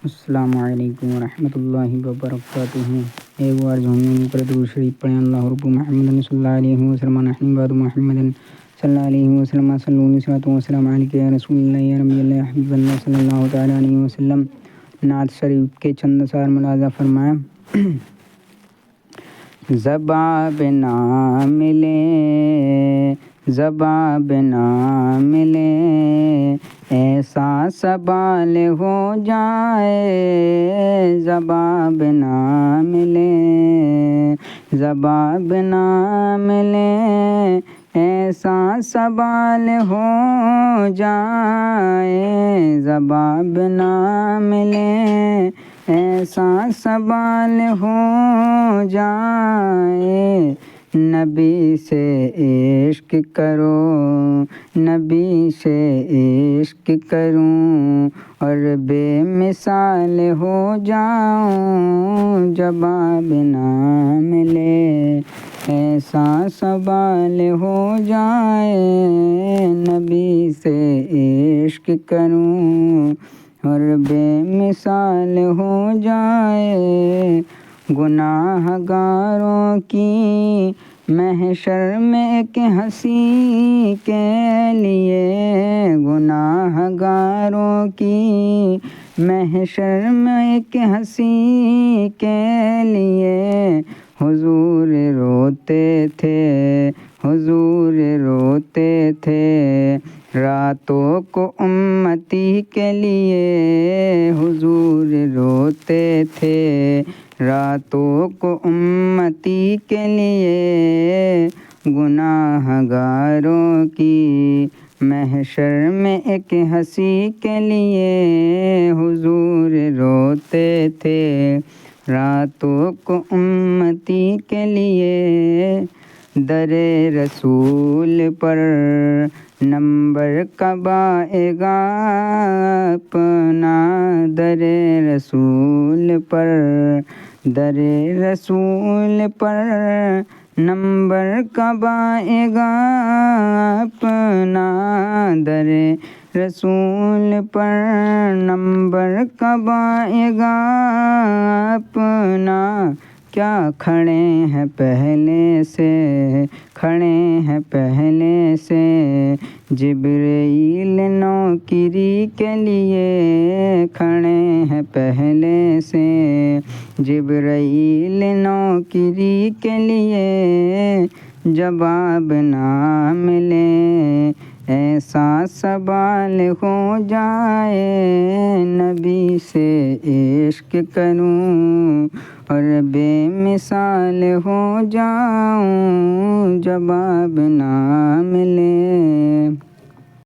السلام علیکم ورحمۃ اللہ وبرکاتہ۔ ایک بار جھومنے پر درود شریف پڑھیں۔ اللہ رب محمد صلی اللہ علیہ وسلم نحن بعد محمد صلی اللہ علیہ وسلم صلی اللہ علیہ وسلم علیہ یا رسول اللہ یا نبی اللہ حبیب اللہ صلی اللہ تعالی علیہ وسلم۔ نعت شریف کے چند اشعار ملاحظہ فرمائیں۔ زباں بنا ملے زباں بنا ملے ایسا سبال ہو جائے، زباں بنا ملے زباں بنا ملے ایسا سبال ہو جائے، زباں بنا ملے ایسا سبال ہو جائے۔ نبی سے عشق کرو نبی سے عشق کروں اور بے مثال ہو جاؤں، زباں بنا ملے ایسا سوال ہو جائے۔ نبی سے عشق کروں اور بے مثال ہو جائے۔ گناہ گاروں کی محشر میں ایک ہنسی کے لیے، گناہ گاروں کی محشر میں ایک ہنسی کے لیے حضور روتے تھے حضور روتے تھے راتوں کو امتی کے لیے، حضور روتے تھے راتوں کو امتی کے لیے۔ گناہ گاروں کی محشر میں ایک ہنسی کے لیے حضور روتے تھے راتوں کو امتی کے لیے۔ در رسول پر نمبر کب آئے گا اپنا، در رسول پر در رسول پر نمبر کب آئے گا اپنا، در رسول پر نمبر کب آئے گا اپنا۔ کیا کھڑے ہیں پہلے سے کھڑے ہیں پہلے سے جبرائیل نوکری کے لیے، کھڑے ہیں پہلے سے جبرائیل نوکری کے لیے۔ جواب نہ ملے ایسا سوال ہو جائے، نبی سے عشق کروں اور بے مثال ہو جاؤں، جواب نہ ملے۔